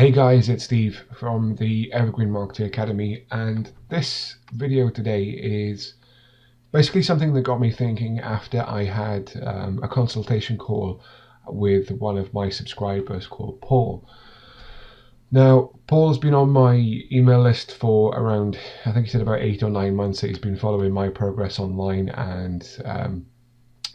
Hey guys, it's Steve from the Evergreen Marketing Academy, and this video today is basically something that got me thinking after I had a consultation call with one of my subscribers called Paul. Now, Paul's been on my email list for around, I think he said about 8 or 9 months that he's been following my progress online, and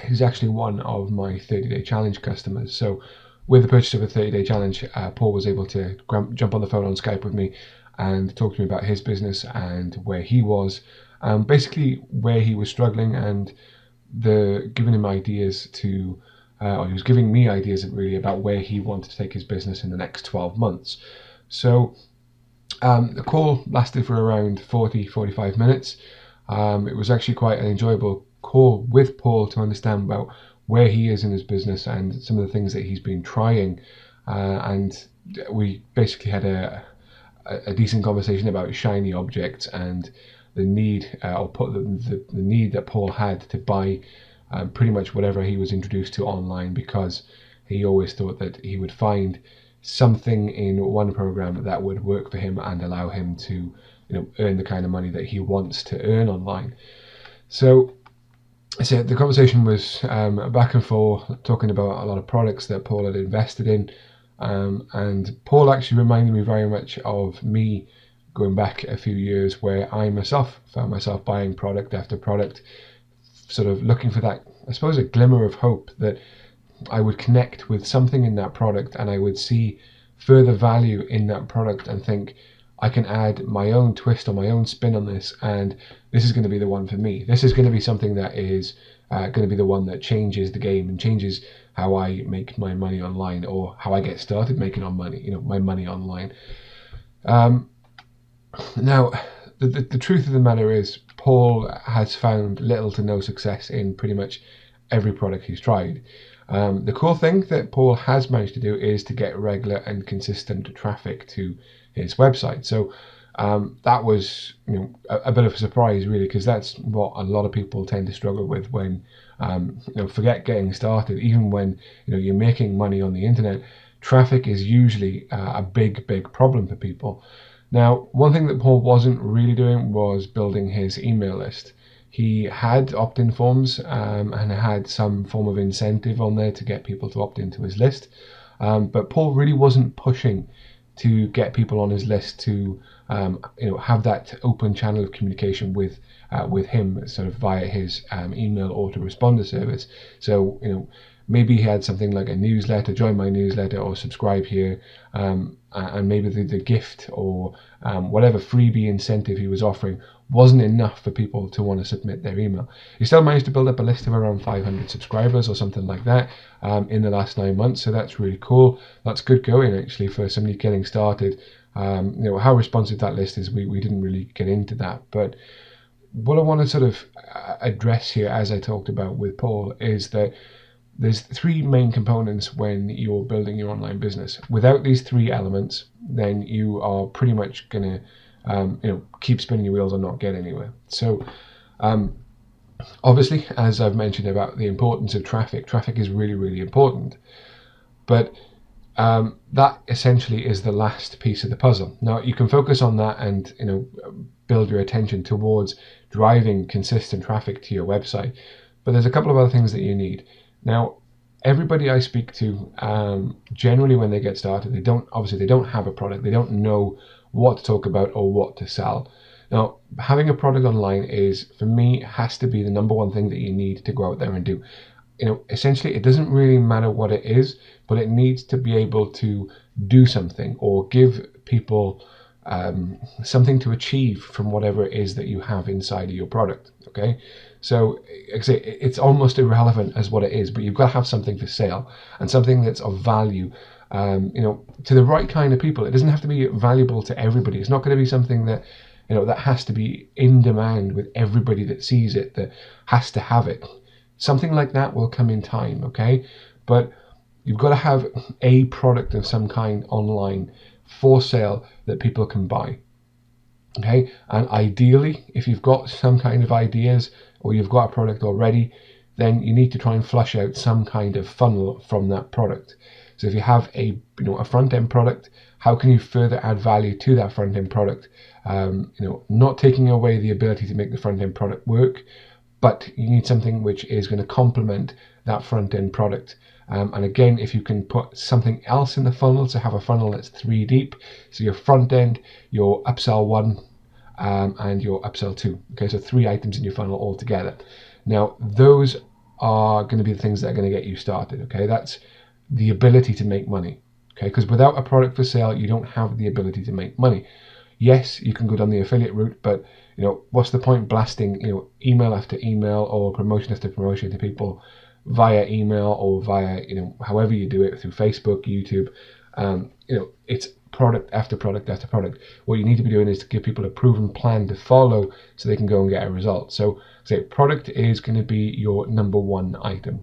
he's actually one of my 30-day challenge customers. So with the purchase of a 30-day challenge, Paul was able to jump on the phone on Skype with me and talk to me about his business and where he was, basically where he was struggling, and giving him ideas to, or he was giving me ideas really about where he wanted to take his business in the next 12 months. So the call lasted for around 45 minutes. It was actually quite an enjoyable call with Paul to understand about where he is in his business and some of the things that he's been trying, and we basically had a decent conversation about shiny objects and the need, the need that Paul had to buy pretty much whatever he was introduced to online, because he always thought that he would find something in one program that would work for him and allow him to earn the kind of money that he wants to earn online. So the conversation was back and forth, talking about a lot of products that Paul had invested in, and Paul actually reminded me very much of me going back a few years, where I myself found myself buying product after product, sort of looking for that, I suppose, a glimmer of hope that I would connect with something in that product and I would see further value in that product and think, I can add my own twist or my own spin on this, and this is going to be the one for me. This is going to be something that is going to be the one that changes the game and changes how I make my money online, or how I get started making my money online. Now, the truth of the matter is, Paul has found little to no success in pretty much every product he's tried. The cool thing that Paul has managed to do is to get regular and consistent traffic to his website. So that was a bit of a surprise, really, because that's what a lot of people tend to struggle with when forget getting started. Even when you're making money on the internet, traffic is usually a big problem for people. Now, one thing that Paul wasn't really doing was building his email list. He had opt-in forms and had some form of incentive on there to get people to opt into his list, but Paul really wasn't pushing to get people on his list to have that open channel of communication with him, sort of via his email autoresponder service. So maybe he had something like a newsletter, join my newsletter or subscribe here, and maybe the gift or whatever freebie incentive he was offering wasn't enough for people to want to submit their email. He still managed to build up a list of around 500 subscribers or something like that in the last 9 months, so that's really cool. That's good going, actually, for somebody getting started. How responsive that list is, we didn't really get into that, but what I want to sort of address here, as I talked about with Paul, is that there's 3 main components when you're building your online business. Without these 3 elements, then you are pretty much gonna keep spinning your wheels and not get anywhere. So obviously, as I've mentioned about the importance of traffic is really important, but that essentially is the last piece of the puzzle. Now, you can focus on that and build your attention towards driving consistent traffic to your website, but there's a couple of other things that you need. Now, everybody I speak to, generally when they get started, they don't have a product, they don't know what to talk about or what to sell. Now, having a product online for me, has to be the number one thing that you need to go out there and do. Essentially, it doesn't really matter what it is, but it needs to be able to do something or give people something to achieve from whatever it is that you have inside of your product. Okay, so it's almost irrelevant as what it is, but you've got to have something for sale and something that's of value to the right kind of people. It doesn't have to be valuable to everybody. It's not going to be something that that has to be in demand with everybody that sees it, that has to have it. Something like that will come in time, okay? But you've got to have a product of some kind online for sale that people can buy. Okay, and ideally, if you've got some kind of ideas or you've got a product already, then you need to try and flush out some kind of funnel from that product. So if you have a front end product, how can you further add value to that front end product? Not taking away the ability to make the front end product work, but you need something which is going to complement that front end product. And again, if you can put something else in the funnel, so have a funnel that's 3 deep, so your front end, your upsell 1, and your upsell 2. Okay, so 3 items in your funnel altogether. Now, those are going to be the things that are going to get you started. Okay, that's the ability to make money. Okay, because without a product for sale, you don't have the ability to make money. Yes, you can go down the affiliate route, but what's the point blasting email after email or promotion after promotion to people via email or via however you do it, through Facebook, YouTube? It's product after product after product. What you need to be doing is to give people a proven plan to follow so they can go and get a result. So say product is going to be your number 1 item.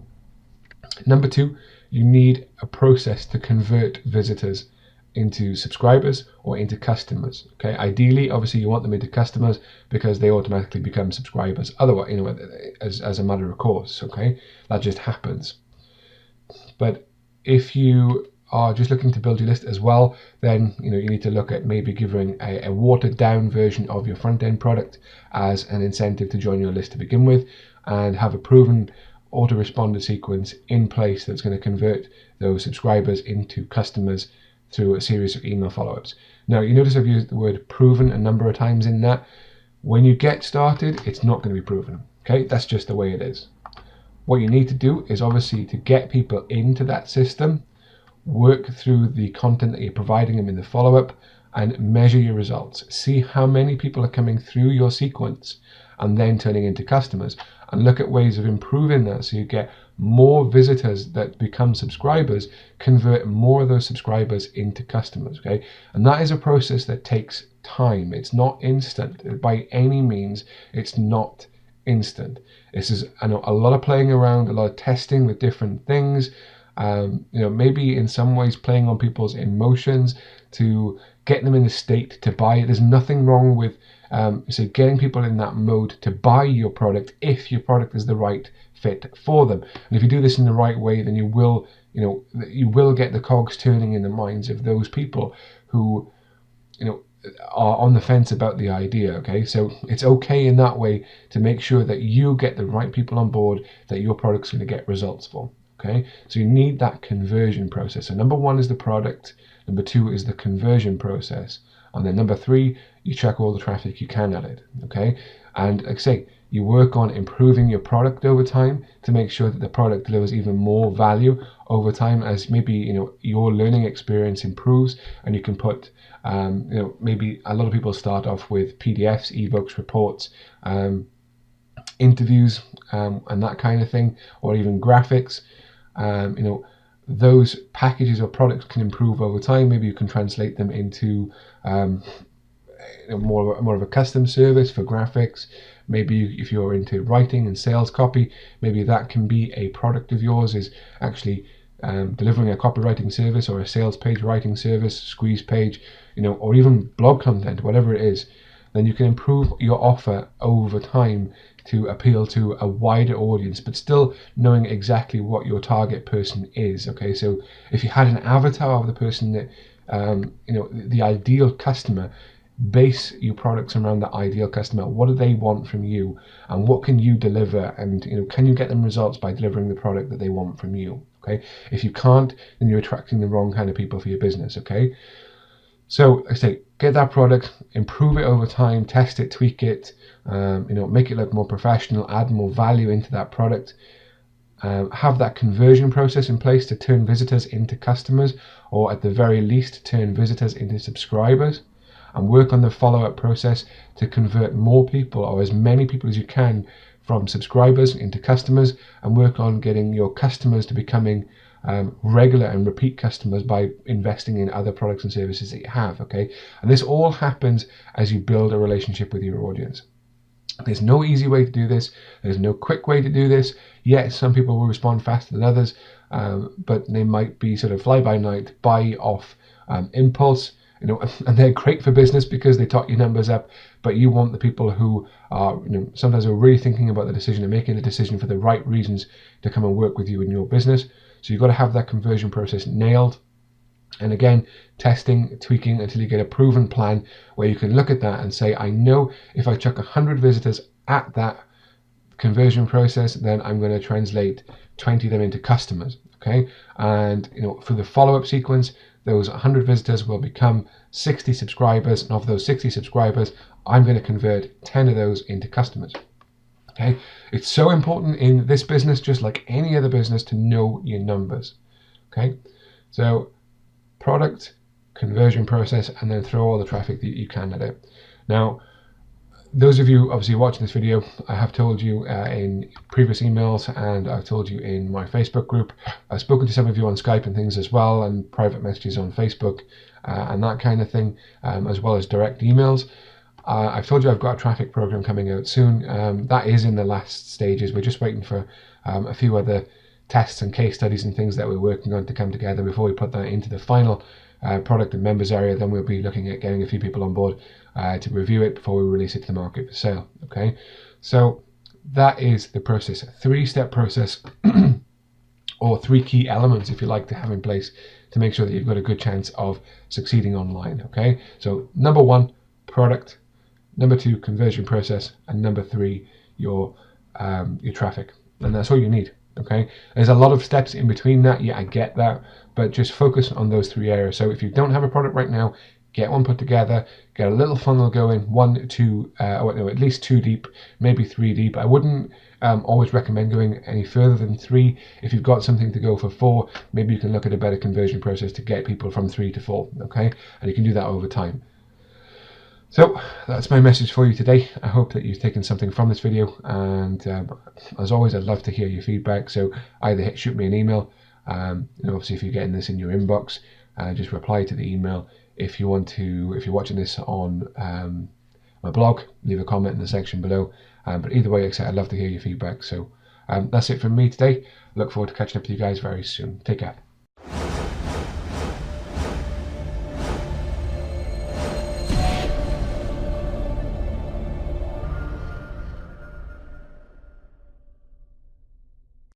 Number 2, you need a process to convert visitors into subscribers or into customers. Okay, ideally, obviously, you want them into customers because they automatically become subscribers. Otherwise, as a matter of course, okay, that just happens. But if you are just looking to build your list as well, then you need to look at maybe giving a watered down version of your front end product as an incentive to join your list to begin with, and have a proven autoresponder sequence in place that's going to convert those subscribers into customers through a series of email follow-ups. Now, you notice I've used the word proven a number of times in that. When you get started, it's not going to be proven. Okay, that's just the way it is. What you need to do is obviously to get people into that system, work through the content that you're providing them in the follow-up, and measure your results. See how many people are coming through your sequence and then turning into customers, and look at ways of improving that so you get more visitors that become subscribers, convert more of those subscribers into customers. Okay, and that is a process that takes time. It's not instant by any means. It's not instant. This is a lot of playing around, a lot of testing with different things. Maybe in some ways playing on people's emotions to get them in the state to buy it. There's nothing wrong with getting people in that mode to buy your product if your product is the right fit for them. And if you do this in the right way, then you will get the cogs turning in the minds of those people who are on the fence about the idea. Okay, so it's okay in that way to make sure that you get the right people on board that your product's going to get results for. Okay, so you need that conversion process. So number 1 is the product, number 2 is the conversion process, and then number 3, you check all the traffic you can at it. Okay, and like I say, you work on improving your product over time to make sure that the product delivers even more value over time as maybe your learning experience improves, and you can put maybe a lot of people start off with PDFs, ebooks, reports, interviews, and that kind of thing, or even graphics. Those packages or products can improve over time. Maybe you can translate them into more of a custom service for graphics. Maybe if you're into writing and sales copy, maybe that can be a product of yours, is actually delivering a copywriting service or a sales page writing service, squeeze page, or even blog content, whatever it is. Then you can improve your offer over time to appeal to a wider audience, but still knowing exactly what your target person is. Okay, so if you had an avatar of the person that the ideal customer, base your products around that ideal customer. What do they want from you, and what can you deliver, and can you get them results by delivering the product that they want from you? Okay, if you can't, then you're attracting the wrong kind of people for your business. Okay, so I say get that product, improve it over time, test it, tweak it, make it look more professional, add more value into that product. Have that conversion process in place to turn visitors into customers, or at the very least turn visitors into subscribers, and work on the follow-up process to convert more people, or as many people as you can, from subscribers into customers, and work on getting your customers to becoming regular and repeat customers by investing in other products and services that you have. Okay, and this all happens as you build a relationship with your audience. There's no easy way to do this. There's no quick way to do this. Yes, some people will respond faster than others, but they might be sort of fly-by-night, buy off impulse, and they're great for business because they tot your numbers up. But you want the people who are, sometimes are really thinking about the decision and making the decision for the right reasons to come and work with you in your business. So you've got to have that conversion process nailed. And again, testing, tweaking until you get a proven plan where you can look at that and say, I know if I chuck 100 visitors at that conversion process, then I'm going to translate 20 of them into customers. Okay, and for the follow-up sequence, those 100 visitors will become 60 subscribers, and of those 60 subscribers, I'm going to convert 10 of those into customers. Okay, it's so important in this business, just like any other business, to know your numbers. Okay, so product, conversion process, and then throw all the traffic that you can at it. Now, those of you obviously watching this video, I have told you in previous emails, and I've told you in my Facebook group. I've spoken to some of you on Skype and things as well, and private messages on Facebook and that kind of thing, as well as direct emails. I've told you I've got a traffic program coming out soon. That is in the last stages. We're just waiting for a few other tests and case studies and things that we're working on to come together before we put that into the final product and members area. Then we'll be looking at getting a few people on board to review it before we release it to the market for sale. Okay, so that is the process, a 3-step process or 3 key elements, if you like, to have in place to make sure that you've got a good chance of succeeding online. Okay, so number 1, product; number 2, conversion process; and number 3, your traffic. And that's all you need. Okay, there's a lot of steps in between that. Yeah, I get that, but just focus on those 3 areas. So if you don't have a product right now, get one put together, get a little funnel going, 1, 2, at least 2 deep, maybe 3 deep. I wouldn't always recommend going any further than 3. If you've got something to go for 4, maybe you can look at a better conversion process to get people from 3 to 4. Okay, and you can do that over time. So that's my message for you today. I hope that you've taken something from this video, and as always, I'd love to hear your feedback. So either shoot me an email, obviously if you're getting this in your inbox, just reply to the email. If you're watching this on my blog, leave a comment in the section below. But either way, I'd love to hear your feedback. So that's it from me today. Look forward to catching up with you guys very soon. Take care.